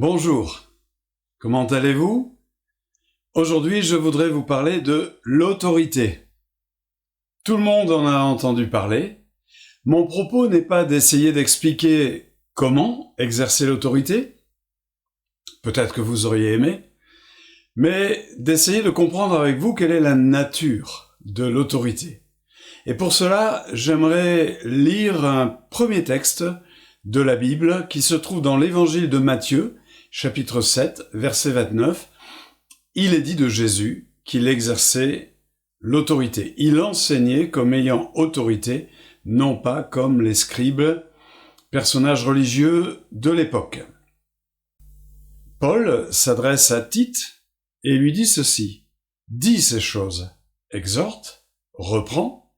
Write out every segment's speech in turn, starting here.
Bonjour, comment allez-vous? Aujourd'hui, je voudrais vous parler de l'autorité. Tout le monde en a entendu parler. Mon propos n'est pas d'essayer d'expliquer comment exercer l'autorité, peut-être que vous auriez aimé, mais d'essayer de comprendre avec vous quelle est la nature de l'autorité. Et pour cela, j'aimerais lire un premier texte de la Bible qui se trouve dans l'évangile de Matthieu, chapitre 7, verset 29, il est dit de Jésus qu'il exerçait l'autorité. Il enseignait comme ayant autorité, non pas comme les scribes, personnages religieux de l'époque. Paul s'adresse à Tite et lui dit ceci: « Dis ces choses, exhorte, reprends,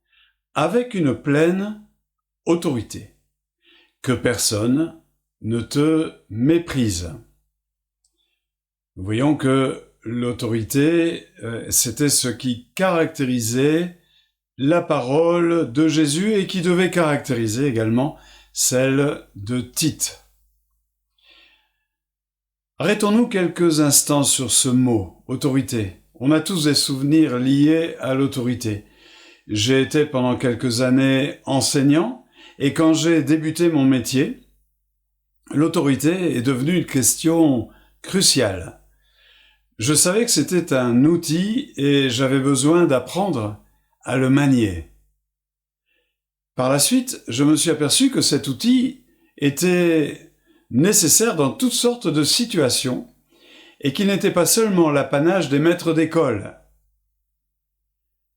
avec une pleine autorité, que personne ne te méprise. » Nous voyons que l'autorité, c'était ce qui caractérisait la parole de Jésus et qui devait caractériser également celle de Tite. Arrêtons-nous quelques instants sur ce mot, autorité. On a tous des souvenirs liés à l'autorité. J'ai été pendant quelques années enseignant et quand j'ai débuté mon métier, l'autorité est devenue une question cruciale. Je savais que c'était un outil et j'avais besoin d'apprendre à le manier. Par la suite, je me suis aperçu que cet outil était nécessaire dans toutes sortes de situations et qu'il n'était pas seulement l'apanage des maîtres d'école.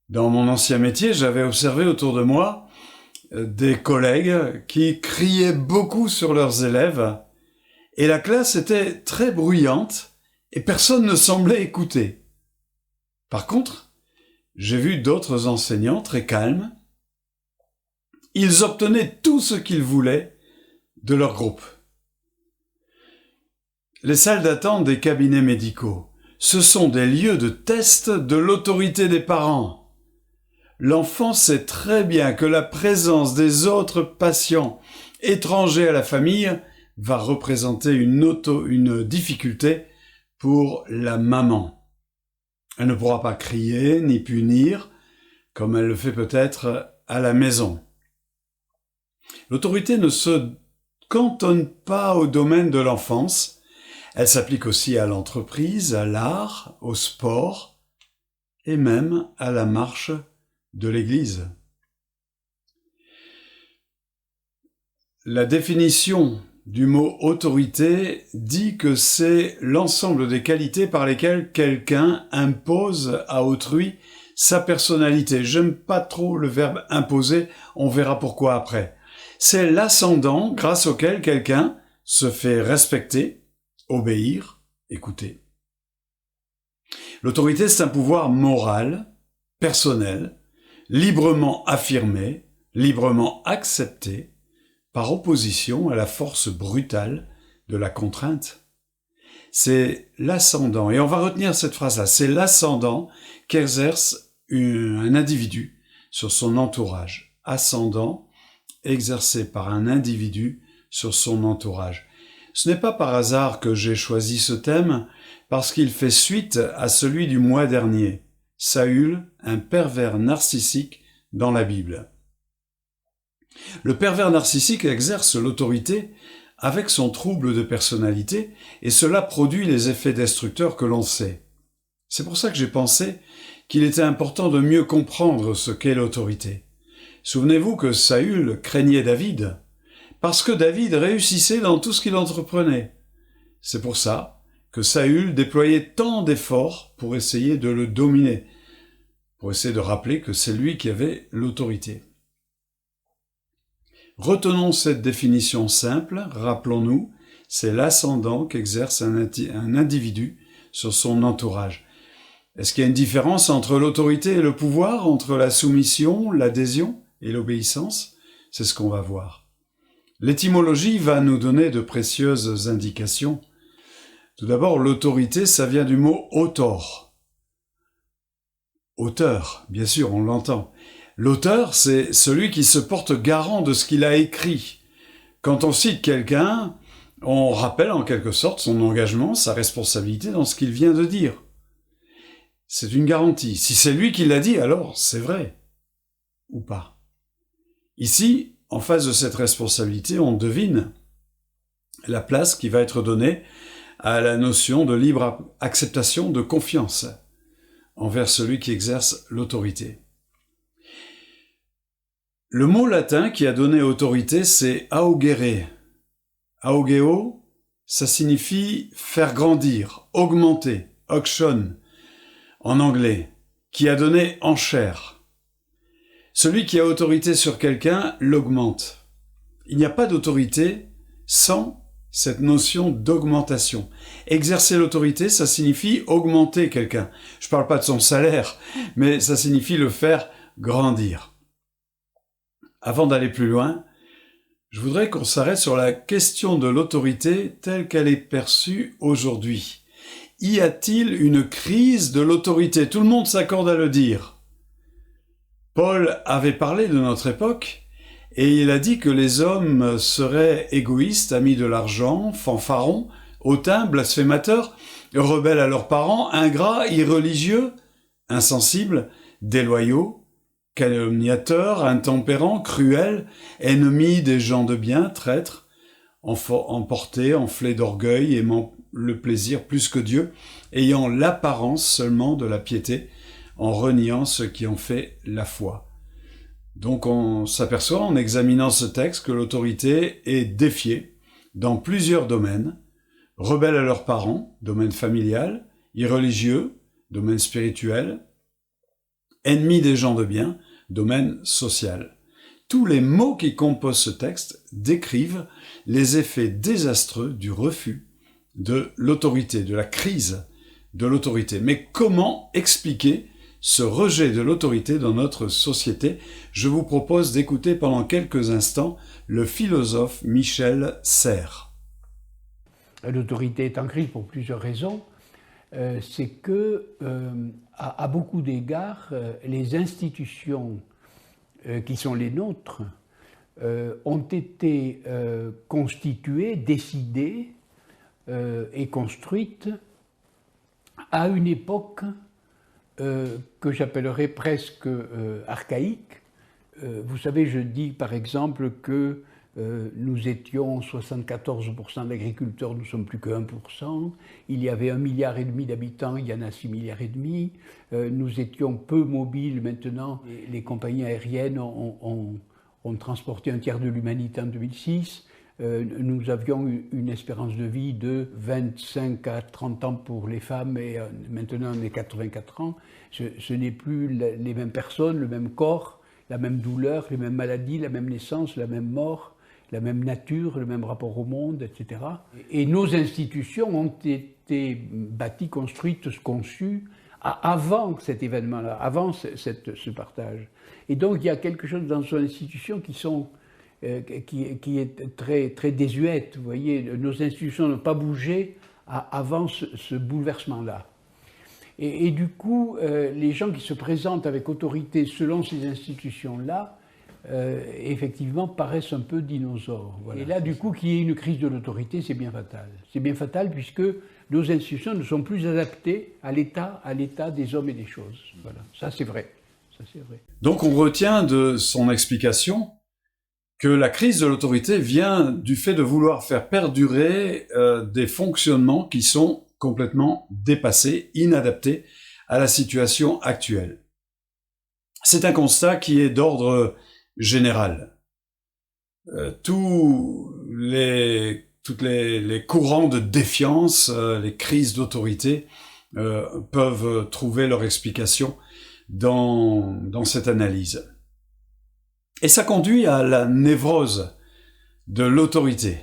Dans mon ancien métier, j'avais observé autour de moi des collègues qui criaient beaucoup sur leurs élèves et la classe était très bruyante et personne ne semblait écouter. Par contre, j'ai vu d'autres enseignants très calmes. Ils obtenaient tout ce qu'ils voulaient de leur groupe. Les salles d'attente des cabinets médicaux, ce sont des lieux de test de l'autorité des parents. L'enfant sait très bien que la présence des autres patients étrangers à la famille va représenter une difficulté pour la maman. Elle ne pourra pas crier ni punir, comme elle le fait peut-être à la maison. L'autorité ne se cantonne pas au domaine de l'enfance, elle s'applique aussi à l'entreprise, à l'art, au sport et même à la marche de l'Église. La définition du mot autorité dit que c'est l'ensemble des qualités par lesquelles quelqu'un impose à autrui sa personnalité. J'aime pas trop le verbe imposer, on verra pourquoi après. C'est l'ascendant grâce auquel quelqu'un se fait respecter, obéir, écouter. L'autorité, c'est un pouvoir moral, personnel, librement affirmé, librement accepté, par opposition à la force brutale de la contrainte. C'est l'ascendant, et on va retenir cette phrase-là, c'est l'ascendant qu'exerce un individu sur son entourage. Ascendant exercé par un individu sur son entourage. Ce n'est pas par hasard que j'ai choisi ce thème, parce qu'il fait suite à celui du mois dernier. Saül, un pervers narcissique dans la Bible. Le pervers narcissique exerce l'autorité avec son trouble de personnalité et cela produit les effets destructeurs que l'on sait. C'est pour ça que j'ai pensé qu'il était important de mieux comprendre ce qu'est l'autorité. Souvenez-vous que Saül craignait David, parce que David réussissait dans tout ce qu'il entreprenait. C'est pour ça que Saül déployait tant d'efforts pour essayer de le dominer, pour essayer de rappeler que c'est lui qui avait l'autorité. Retenons cette définition simple, rappelons-nous, c'est l'ascendant qu'exerce un individu sur son entourage. Est-ce qu'il y a une différence entre l'autorité et le pouvoir, entre la soumission, l'adhésion et l'obéissance? C'est ce qu'on va voir. L'étymologie va nous donner de précieuses indications. Tout d'abord, l'autorité, ça vient du mot autor. Auteur, bien sûr, on l'entend. L'auteur, c'est celui qui se porte garant de ce qu'il a écrit. Quand on cite quelqu'un, on rappelle en quelque sorte son engagement, sa responsabilité dans ce qu'il vient de dire. C'est une garantie. Si c'est lui qui l'a dit, alors c'est vrai. Ou pas. Ici, en face de cette responsabilité, on devine la place qui va être donnée à la notion de libre acceptation, de confiance envers celui qui exerce l'autorité. Le mot latin qui a donné autorité, c'est augere. Augeo, ça signifie faire grandir, augmenter, auction, en anglais, qui a donné enchère. Celui qui a autorité sur quelqu'un l'augmente. Il n'y a pas d'autorité sans cette notion d'augmentation. Exercer l'autorité, ça signifie augmenter quelqu'un. Je ne parle pas de son salaire, mais ça signifie le faire grandir. Avant d'aller plus loin, je voudrais qu'on s'arrête sur la question de l'autorité telle qu'elle est perçue aujourd'hui. Y a-t-il une crise de l'autorité? Tout le monde s'accorde à le dire. Paul avait parlé de notre époque et il a dit que les hommes seraient égoïstes, amis de l'argent, fanfarons, hautains, blasphémateurs, rebelles à leurs parents, ingrats, irreligieux, insensibles, déloyaux, calomniateurs, intempérants, cruels, ennemis des gens de bien, traîtres, emportés, enflés d'orgueil, aimant le plaisir plus que Dieu, ayant l'apparence seulement de la piété, en reniant ce qui en fait la foi. Donc on s'aperçoit en examinant ce texte que l'autorité est défiée dans plusieurs domaines, rebelles à leurs parents, domaine familial, irreligieux, domaine spirituel, ennemis des gens de bien, domaine social. Tous les mots qui composent ce texte décrivent les effets désastreux du refus de l'autorité, de la crise de l'autorité. Mais comment expliquer ce rejet de l'autorité dans notre société? Je vous propose d'écouter pendant quelques instants le philosophe Michel Serres. L'autorité est en crise pour plusieurs raisons. C'est que, à beaucoup d'égards, les institutions qui sont les nôtres ont été constituées, décidées et construites à une époque que j'appellerais presque archaïque. Vous savez, je dis par exemple que nous étions 74% d'agriculteurs, nous sommes plus que 1%. Il y avait 1,5 milliard d'habitants, il y en a 6,5 milliards. Nous étions peu mobiles maintenant. Les compagnies aériennes ont transporté un tiers de l'humanité en 2006. Nous avions une espérance de vie de 25 à 30 ans pour les femmes et maintenant on est 84 ans. Ce n'est plus les mêmes personnes, le même corps, la même douleur, les mêmes maladies, la même naissance, la même mort, la même nature, le même rapport au monde, etc. Et nos institutions ont été bâties, construites, conçues avant cet événement-là, avant ce partage. Et donc il y a quelque chose dans nos institutions qui est très, très désuète. Vous voyez, nos institutions n'ont pas bougé avant ce bouleversement-là. Et du coup, les gens qui se présentent avec autorité selon ces institutions-là, effectivement, paraissent un peu dinosaures. Voilà. Et là, du coup, qu'il y ait une crise de l'autorité, c'est bien fatal. C'est bien fatal puisque nos institutions ne sont plus adaptées à l'état des hommes et des choses. Voilà. Ça, c'est vrai. Ça, c'est vrai. Donc, on retient de son explication que la crise de l'autorité vient du fait de vouloir faire perdurer des fonctionnements qui sont complètement dépassés, inadaptés à la situation actuelle. C'est un constat qui est d'ordre général. Tous les courants de défiance, les crises d'autorité peuvent trouver leur explication dans cette analyse. Et ça conduit à la névrose de l'autorité.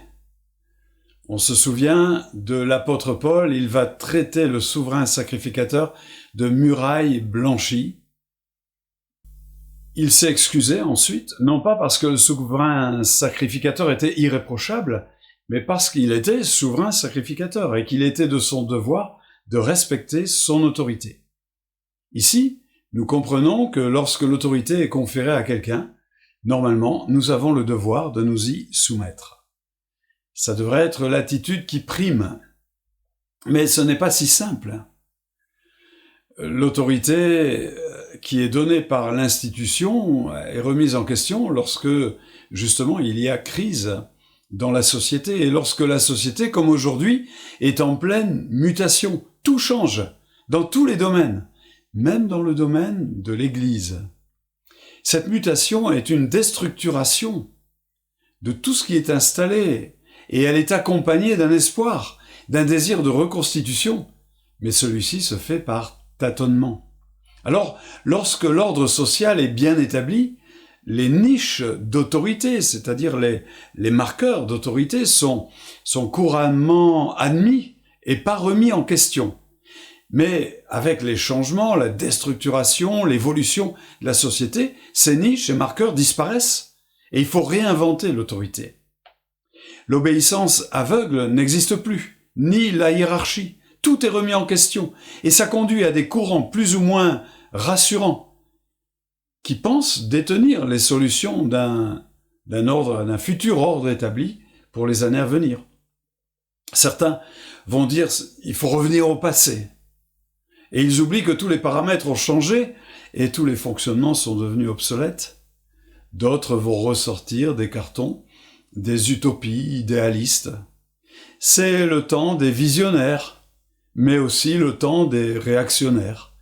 On se souvient de l'apôtre Paul, il va traiter le souverain sacrificateur de muraille blanchie. Il s'est excusé ensuite, non pas parce que le souverain sacrificateur était irréprochable, mais parce qu'il était souverain sacrificateur et qu'il était de son devoir de respecter son autorité. Ici, nous comprenons que lorsque l'autorité est conférée à quelqu'un, normalement, nous avons le devoir de nous y soumettre. Ça devrait être l'attitude qui prime. Mais ce n'est pas si simple. L'autorité qui est donnée par l'institution est remise en question lorsque, justement, il y a crise dans la société et lorsque la société, comme aujourd'hui, est en pleine mutation. Tout change dans tous les domaines, même dans le domaine de l'Église. Cette mutation est une déstructuration de tout ce qui est installé et elle est accompagnée d'un espoir, d'un désir de reconstitution, mais celui-ci se fait par tâtonnement. Alors, lorsque l'ordre social est bien établi, les niches d'autorité, c'est-à-dire les marqueurs d'autorité, sont couramment admis et pas remis en question. Mais avec les changements, la déstructuration, l'évolution de la société, ces niches et marqueurs disparaissent et il faut réinventer l'autorité. L'obéissance aveugle n'existe plus, ni la hiérarchie. Tout est remis en question et ça conduit à des courants plus ou moins rassurants qui pensent détenir les solutions d'un futur ordre établi pour les années à venir. Certains vont dire il faut revenir au passé et ils oublient que tous les paramètres ont changé et tous les fonctionnements sont devenus obsolètes. D'autres vont ressortir des cartons, des utopies idéalistes. C'est le temps des visionnaires, mais aussi le temps des réactionnaires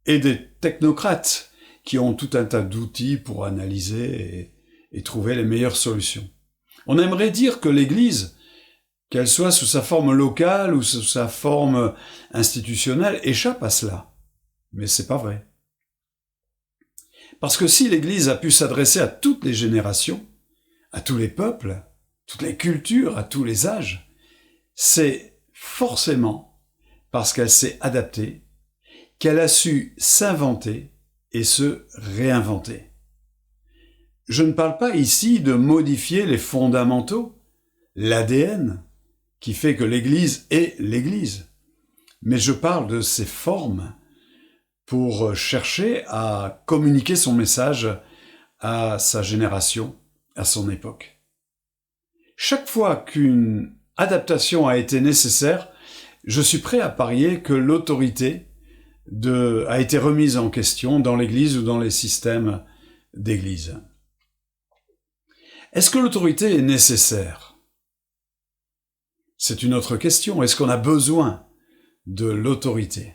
et des technocrates qui ont tout un tas d'outils pour analyser et trouver les meilleures solutions. On aimerait dire que l'Église, qu'elle soit sous sa forme locale ou sous sa forme institutionnelle, échappe à cela. Mais c'est pas vrai. Parce que si l'Église a pu s'adresser à toutes les générations, à tous les peuples, toutes les cultures, à tous les âges, c'est forcément parce qu'elle s'est adaptée, qu'elle a su s'inventer et se réinventer. Je ne parle pas ici de modifier les fondamentaux, l'ADN, qui fait que l'Église est l'Église, mais je parle de ses formes pour chercher à communiquer son message à sa génération, à son époque. Chaque fois qu'une adaptation a été nécessaire, je suis prêt à parier que l'autorité a été remise en question dans l'Église ou dans les systèmes d'Église. Est-ce que l'autorité est nécessaire? C'est une autre question. Est-ce qu'on a besoin de l'autorité?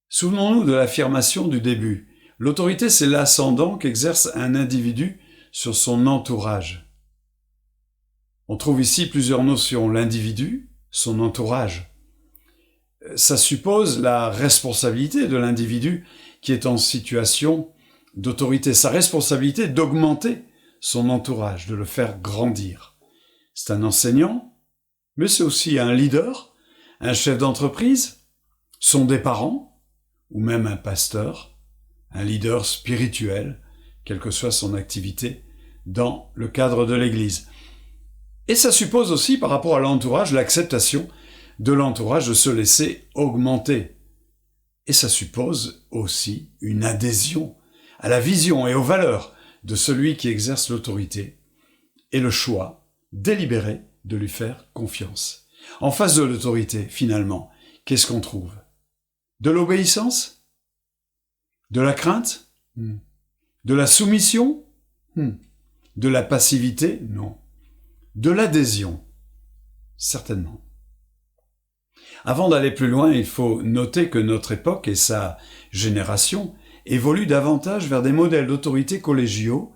Souvenons-nous de l'affirmation du début. L'autorité, c'est l'ascendant qu'exerce un individu sur son entourage. On trouve ici plusieurs notions. L'individu, son entourage. Ça suppose la responsabilité de l'individu qui est en situation d'autorité. Sa responsabilité d'augmenter son entourage, de le faire grandir. C'est un enseignant, mais c'est aussi un leader, un chef d'entreprise, sont des parents, ou même un pasteur, un leader spirituel, quelle que soit son activité, dans le cadre de l'Église. Et ça suppose aussi, par rapport à l'entourage, l'acceptation de l'entourage de se laisser augmenter. Et ça suppose aussi une adhésion à la vision et aux valeurs de celui qui exerce l'autorité et le choix délibéré de lui faire confiance. En face de l'autorité, finalement, qu'est-ce qu'on trouve? De l'obéissance? De la crainte? De la soumission? De la passivité? Non. De l'adhésion? Certainement. Avant d'aller plus loin, il faut noter que notre époque et sa génération évoluent davantage vers des modèles d'autorité collégiaux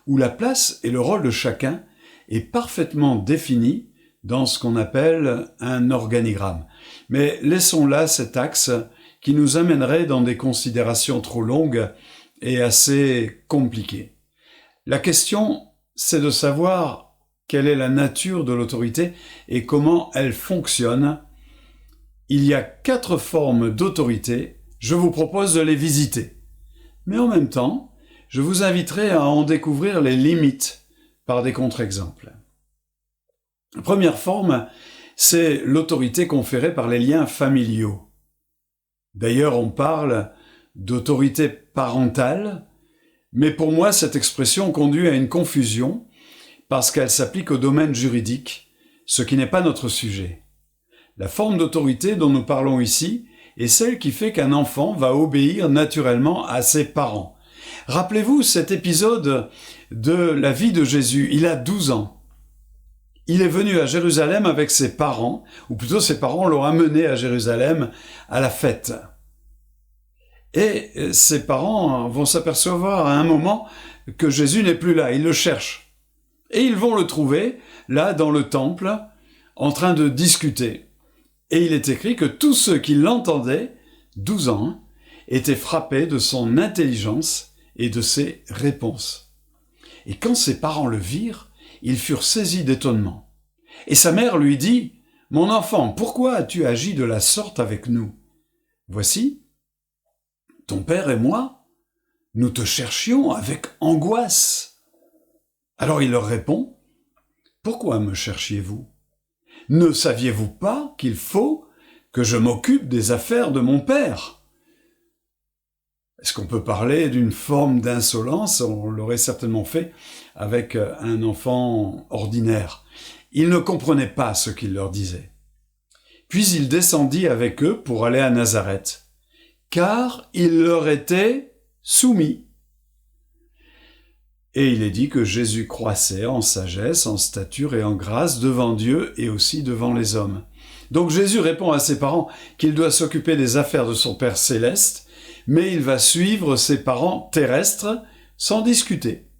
où la place et le rôle de chacun est parfaitement défini dans ce qu'on appelle un organigramme. Mais laissons là cet axe qui nous amènerait dans des considérations trop longues et assez compliqué. La question, c'est de savoir quelle est la nature de l'autorité et comment elle fonctionne. Il y a 4 formes d'autorité, je vous propose de les visiter. Mais en même temps, je vous inviterai à en découvrir les limites par des contre-exemples. La première forme, c'est l'autorité conférée par les liens familiaux. D'ailleurs, on parle d'autorité parentale, mais pour moi, cette expression conduit à une confusion parce qu'elle s'applique au domaine juridique, ce qui n'est pas notre sujet. La forme d'autorité dont nous parlons ici est celle qui fait qu'un enfant va obéir naturellement à ses parents. Rappelez-vous cet épisode de la vie de Jésus. Il a 12 ans. Il est venu à Jérusalem avec ses parents, ou plutôt ses parents l'ont amené à Jérusalem à la fête. Et ses parents vont s'apercevoir à un moment que Jésus n'est plus là, ils le cherchent. Et ils vont le trouver, là, dans le temple, en train de discuter. Et il est écrit que tous ceux qui l'entendaient, 12 ans, étaient frappés de son intelligence et de ses réponses. Et quand ses parents le virent, ils furent saisis d'étonnement. Et sa mère lui dit, « Mon enfant, pourquoi as-tu agi de la sorte avec nous? Voici, ton père et moi, nous te cherchions avec angoisse. » Alors il leur répond, « Pourquoi me cherchiez-vous? Ne saviez-vous pas qu'il faut que je m'occupe des affaires de mon père? » Est-ce qu'on peut parler d'une forme d'insolence? On l'aurait certainement fait avec un enfant ordinaire. Il ne comprenait pas ce qu'il leur disait. Puis il descendit avec eux pour aller à Nazareth, car il leur était soumis. Et il est dit que Jésus croissait en sagesse, en stature et en grâce devant Dieu et aussi devant les hommes. Donc Jésus répond à ses parents qu'il doit s'occuper des affaires de son Père céleste, mais il va suivre ses parents terrestres sans discuter.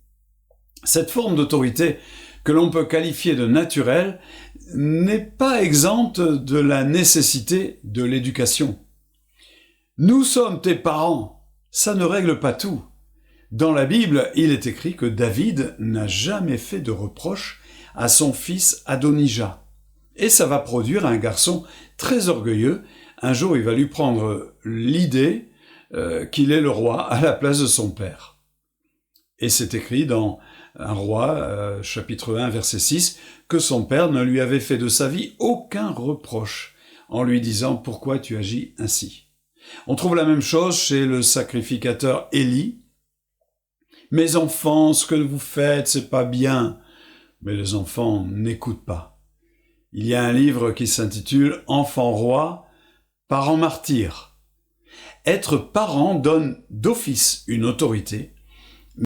Cette forme d'autorité que l'on peut qualifier de naturelle n'est pas exempte de la nécessité de l'éducation. Nous sommes tes parents, ça ne règle pas tout. Dans la Bible, il est écrit que David n'a jamais fait de reproche à son fils Adonijah. Et ça va produire un garçon très orgueilleux. Un jour, il va lui prendre l'idée qu'il est le roi à la place de son père. Et c'est écrit dans un roi, chapitre 1, verset 6, que son père ne lui avait fait de sa vie aucun reproche, en lui disant « Pourquoi tu agis ainsi ?» On trouve la même chose chez le sacrificateur Élie. « Mes enfants, ce que vous faites, c'est pas bien. » Mais les enfants n'écoutent pas. Il y a un livre qui s'intitule « Enfant roi, parent martyr ». Être parent donne d'office une autorité.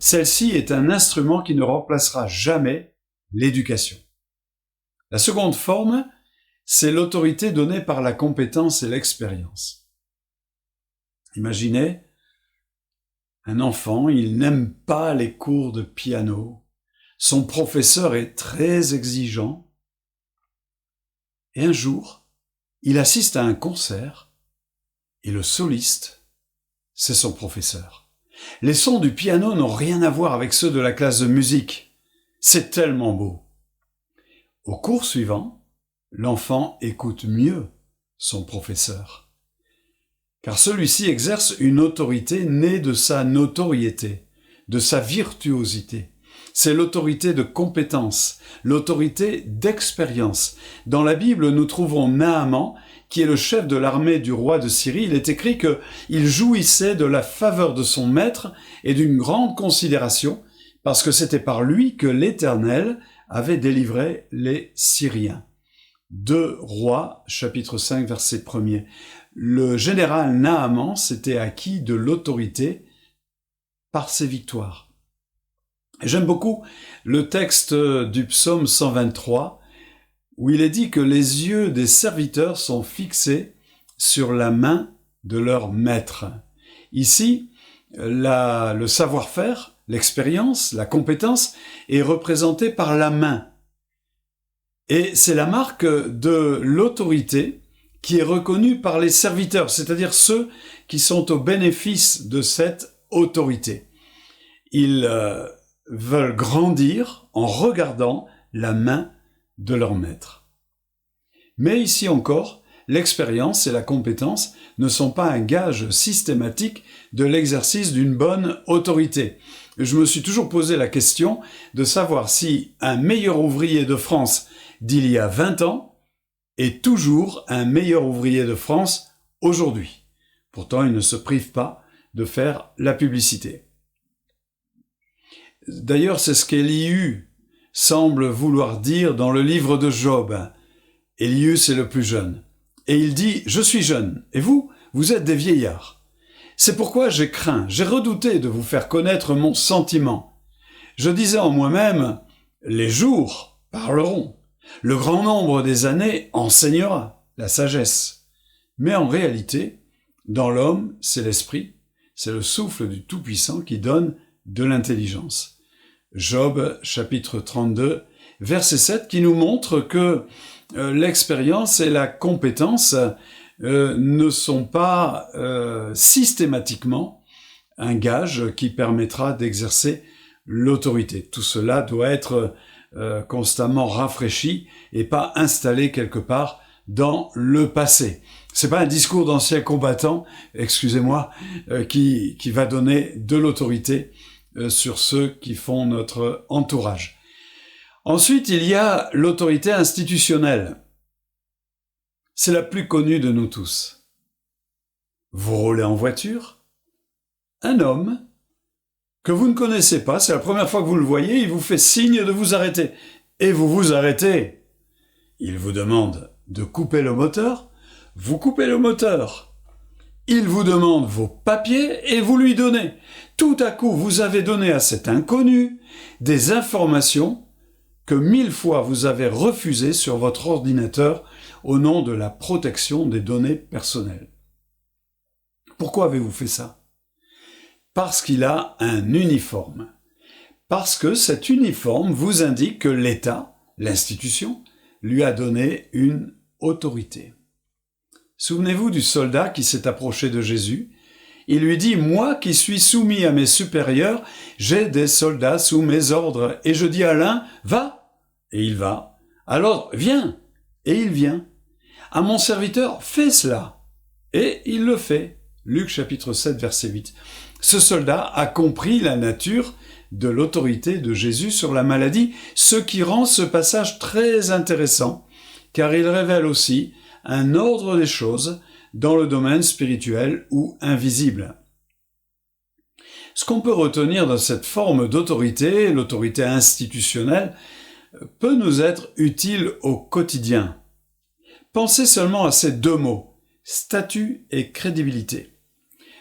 Celle-ci est un instrument qui ne remplacera jamais l'éducation. La seconde forme, c'est l'autorité donnée par la compétence et l'expérience. Imaginez un enfant, il n'aime pas les cours de piano. Son professeur est très exigeant. Et un jour, il assiste à un concert et le soliste, c'est son professeur. Les sons du piano n'ont rien à voir avec ceux de la classe de musique. C'est tellement beau. Au cours suivant, l'enfant écoute mieux son professeur, car celui-ci exerce une autorité née de sa notoriété, de sa virtuosité. C'est l'autorité de compétence, l'autorité d'expérience. Dans la Bible, nous trouvons Naaman, qui est le chef de l'armée du roi de Syrie. Il est écrit qu'il jouissait de la faveur de son maître et d'une grande considération, parce que c'était par lui que l'Éternel avait délivré les Syriens. 2 Rois, chapitre 5, verset 1er. Le général Naaman s'était acquis de l'autorité par ses victoires. J'aime beaucoup le texte du psaume 123, où il est dit que les yeux des serviteurs sont fixés sur la main de leur maître. Ici, le savoir-faire, l'expérience, la compétence est représentée par la main. Et c'est la marque de l'autorité qui est reconnue par les serviteurs, c'est-à-dire ceux qui sont au bénéfice de cette autorité. Ils veulent grandir en regardant la main de leur maître. Mais ici encore, l'expérience et la compétence ne sont pas un gage systématique de l'exercice d'une bonne autorité. Je me suis toujours posé la question de savoir si un meilleur ouvrier de France d'il y a 20 ans est toujours un meilleur ouvrier de France aujourd'hui. Pourtant, il ne se prive pas de faire la publicité. D'ailleurs, c'est ce qu'Élihu semble vouloir dire dans le livre de Job. Élihu, c'est le plus jeune. Et il dit « Je suis jeune, et vous, vous êtes des vieillards. C'est pourquoi j'ai craint, j'ai redouté de vous faire connaître mon sentiment. Je disais en moi-même « Les jours parleront, le grand nombre des années enseignera la sagesse. » Mais en réalité, dans l'homme, c'est l'esprit, c'est le souffle du Tout-Puissant qui donne de l'intelligence. Job, chapitre 32, verset 7, qui nous montre que l'expérience et la compétence ne sont pas systématiquement un gage qui permettra d'exercer l'autorité. Tout cela doit être constamment rafraîchi et pas installé quelque part dans le passé. C'est pas un discours d'ancien combattant, excusez-moi, qui va donner de l'autorité sur ceux qui font notre entourage. Ensuite, il y a l'autorité institutionnelle. C'est la plus connue de nous tous. Vous roulez en voiture, un homme que vous ne connaissez pas, c'est la première fois que vous le voyez, il vous fait signe de vous arrêter. Et vous vous arrêtez. Il vous demande de couper le moteur, vous coupez le moteur. Il vous demande vos papiers et vous lui donnez. Tout à coup, vous avez donné à cet inconnu des informations que 1000 fois vous avez refusées sur votre ordinateur au nom de la protection des données personnelles. Pourquoi avez-vous fait ça? Parce qu'il a un uniforme. Parce que cet uniforme vous indique que l'État, l'institution, lui a donné une autorité. Souvenez-vous du soldat qui s'est approché de Jésus. Il lui dit « Moi qui suis soumis à mes supérieurs, j'ai des soldats sous mes ordres. Et je dis à l'un, va, et il va. À l'autre, viens, et il vient. À mon serviteur, fais cela. Et il le fait. » Luc chapitre 7, verset 8. Ce soldat a compris la nature de l'autorité de Jésus sur la maladie, ce qui rend ce passage très intéressant, car il révèle aussi un ordre des choses dans le domaine spirituel ou invisible. Ce qu'on peut retenir de cette forme d'autorité, l'autorité institutionnelle, peut nous être utile au quotidien. Pensez seulement à ces deux mots, statut et crédibilité.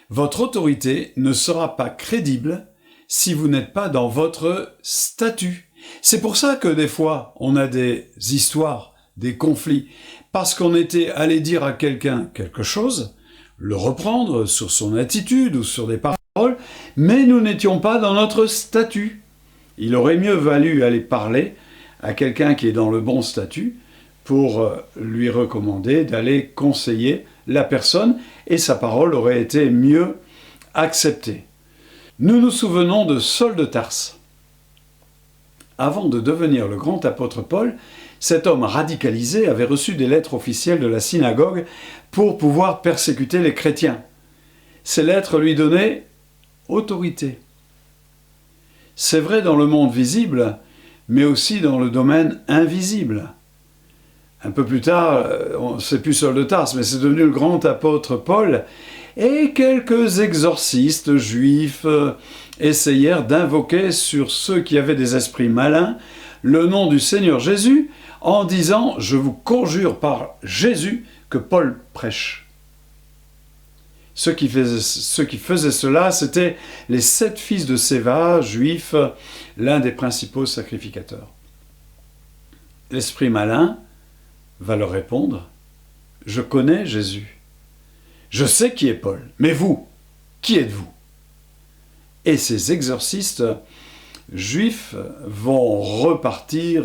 Votre autorité ne sera pas crédible si vous n'êtes pas dans votre statut. C'est pour ça que des fois, on a des histoires, des conflits, parce qu'on était allé dire à quelqu'un quelque chose, le reprendre sur son attitude ou sur des paroles, mais nous n'étions pas dans notre statut. Il aurait mieux valu aller parler à quelqu'un qui est dans le bon statut pour lui recommander d'aller conseiller la personne et sa parole aurait été mieux acceptée. Nous nous souvenons de Saul de Tarse. Avant de devenir le grand apôtre Paul, cet homme radicalisé avait reçu des lettres officielles de la synagogue pour pouvoir persécuter les chrétiens. Ces lettres lui donnaient autorité. C'est vrai dans le monde visible, mais aussi dans le domaine invisible. Un peu plus tard, c'est plus Saul de Tarse, mais c'est devenu le grand apôtre Paul, et quelques exorcistes juifs essayèrent d'invoquer sur ceux qui avaient des esprits malins le nom du Seigneur Jésus, en disant « Je vous conjure par Jésus que Paul prêche ». Ceux qui faisaient cela, c'étaient les 7 fils de Séva, juifs, l'un des principaux sacrificateurs. L'esprit malin va leur répondre « Je connais Jésus. Je sais qui est Paul. Mais vous, qui êtes-vous » Et ces exorcistes juifs vont repartir...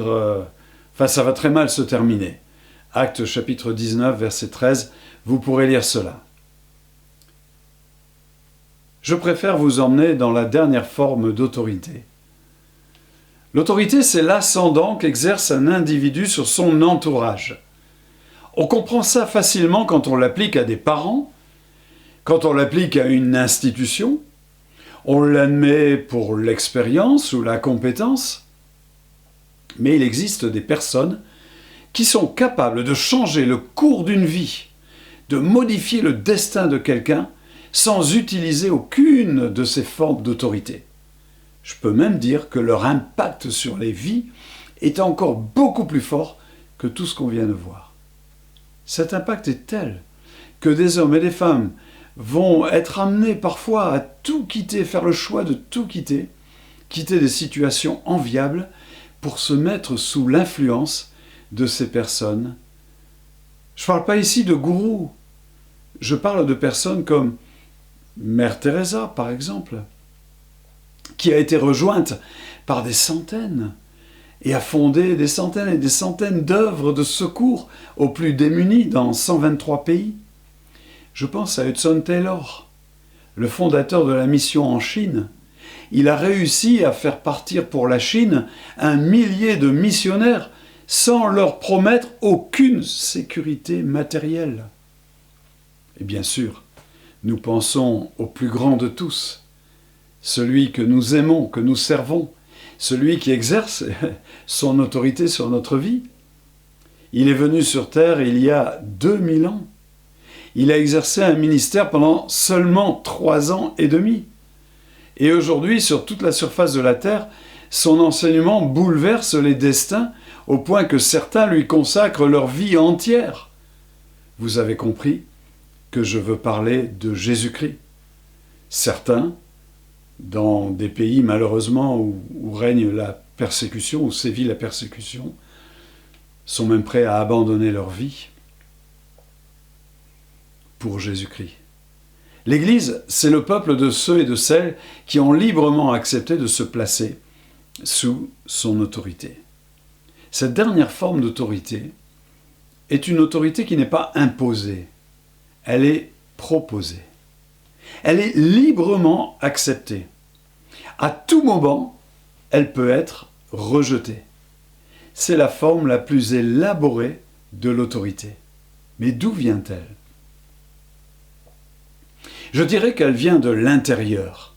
ça va très mal se terminer. Actes chapitre 19, verset 13, vous pourrez lire cela. je préfère vous emmener dans la dernière forme d'autorité. L'autorité, c'est l'ascendant qu'exerce un individu sur son entourage. On comprend ça facilement quand on l'applique à des parents, quand on l'applique à une institution, on l'admet pour l'expérience ou la compétence, mais il existe des personnes qui sont capables de changer le cours d'une vie, de modifier le destin de quelqu'un sans utiliser aucune de ces formes d'autorité. Je peux même dire que leur impact sur les vies est encore beaucoup plus fort que tout ce qu'on vient de voir. Cet impact est tel que des hommes et des femmes vont être amenés parfois à tout quitter, faire le choix de tout quitter, quitter des situations enviables pour se mettre sous l'influence de ces personnes. Je ne parle pas ici de gourous, je parle de personnes comme Mère Teresa, par exemple, qui a été rejointe par des centaines et a fondé des centaines et des centaines d'œuvres de secours aux plus démunis dans 123 pays. Je pense à Hudson Taylor, le fondateur de la mission en Chine. Il a réussi à faire partir pour la Chine 1 millier de missionnaires sans leur promettre aucune sécurité matérielle. Et bien sûr, nous pensons au plus grand de tous, celui que nous aimons, que nous servons, celui qui exerce son autorité sur notre vie. Il est venu sur terre il y a 2000 ans. Il a exercé un ministère pendant seulement 3 ans et demi. Et aujourd'hui, sur toute la surface de la terre, son enseignement bouleverse les destins au point que certains lui consacrent leur vie entière. Vous avez compris que je veux parler de Jésus-Christ. Certains, dans des pays malheureusement où règne la persécution, où sévit la persécution, sont même prêts à abandonner leur vie pour Jésus-Christ. L'Église, c'est le peuple de ceux et de celles qui ont librement accepté de se placer sous son autorité. Cette dernière forme d'autorité est une autorité qui n'est pas imposée, elle est proposée. Elle est librement acceptée. À tout moment, elle peut être rejetée. C'est la forme la plus élaborée de l'autorité. Mais d'où vient-elle ? Je dirais qu'elle vient de l'intérieur.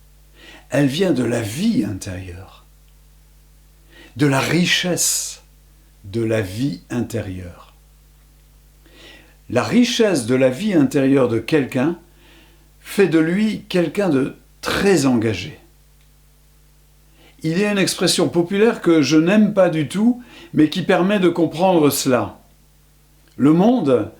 Elle vient de la vie intérieure. De la richesse de la vie intérieure. La richesse de la vie intérieure de quelqu'un fait de lui quelqu'un de très engagé. Il y a une expression populaire que je n'aime pas du tout, mais qui permet de comprendre cela. Le monde,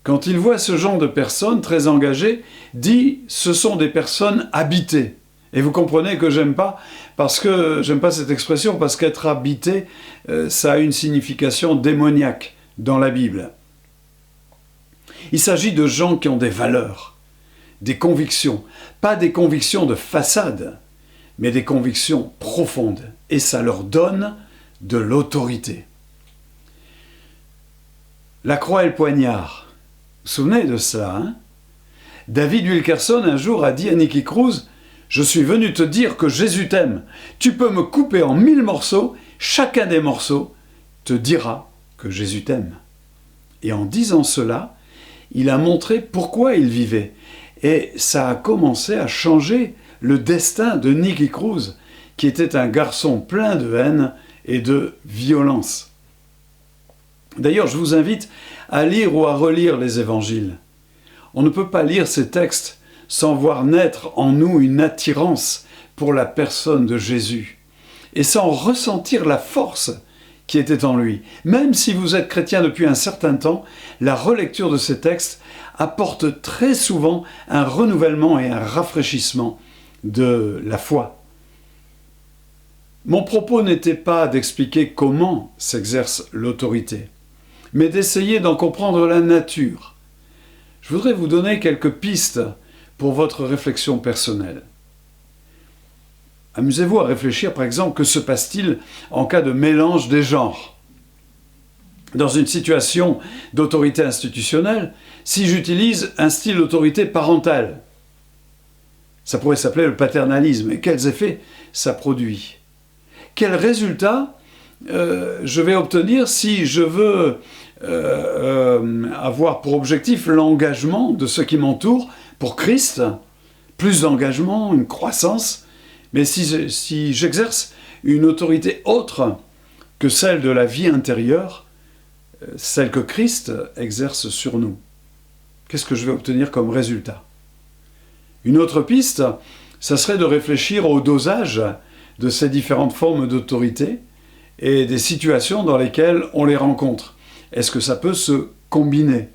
quand il voit ce genre de personnes très engagées, dit « ce sont des personnes habitées ». Et vous comprenez que j'aime pas cette expression, parce qu'être habité, ça a une signification démoniaque dans la Bible. Il s'agit de gens qui ont des valeurs, des convictions, pas des convictions de façade, mais des convictions profondes, et ça leur donne de l'autorité. La croix et le poignard, vous vous souvenez de ça, hein ? David Wilkerson un jour a dit à Nicky Cruz « Je suis venu te dire que Jésus t'aime. Tu peux me couper en 1000 morceaux, chacun des morceaux te dira que Jésus t'aime. » Et en disant cela, il a montré pourquoi il vivait. Et ça a commencé à changer le destin de Nicky Cruz, qui était un garçon plein de haine et de violence. D'ailleurs, je vous invite à lire ou à relire les évangiles. On ne peut pas lire ces textes sans voir naître en nous une attirance pour la personne de Jésus et sans ressentir la force qui était en lui. Même si vous êtes chrétien depuis un certain temps, la relecture de ces textes apporte très souvent un renouvellement et un rafraîchissement de la foi. Mon propos n'était pas d'expliquer comment s'exerce l'autorité, mais d'essayer d'en comprendre la nature. Je voudrais vous donner quelques pistes pour votre réflexion personnelle. Amusez-vous à réfléchir, par exemple, que se passe-t-il en cas de mélange des genres ? Dans une situation d'autorité institutionnelle, si j'utilise un style d'autorité parentale, Ça pourrait s'appeler le paternalisme. Et quels effets ça produit? Quel résultat je vais obtenir si je veux avoir pour objectif l'engagement de ceux qui m'entourent pour Christ? Plus d'engagement, une croissance. Mais si j'exerce une autorité autre que celle de la vie intérieure, celle que Christ exerce sur nous, qu'est-ce que je vais obtenir comme résultat? Une autre piste, ça serait de réfléchir au dosage de ces différentes formes d'autorité et des situations dans lesquelles on les rencontre. Est-ce que ça peut se combiner?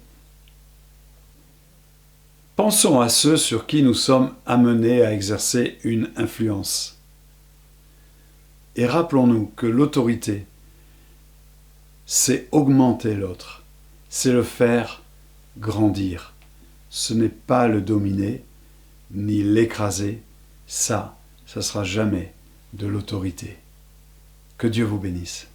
Pensons à ceux sur qui nous sommes amenés à exercer une influence. Et rappelons-nous que l'autorité, c'est augmenter l'autre, c'est le faire grandir. Ce n'est pas le dominer, ni l'écraser, ça sera jamais de l'autorité. Que Dieu vous bénisse.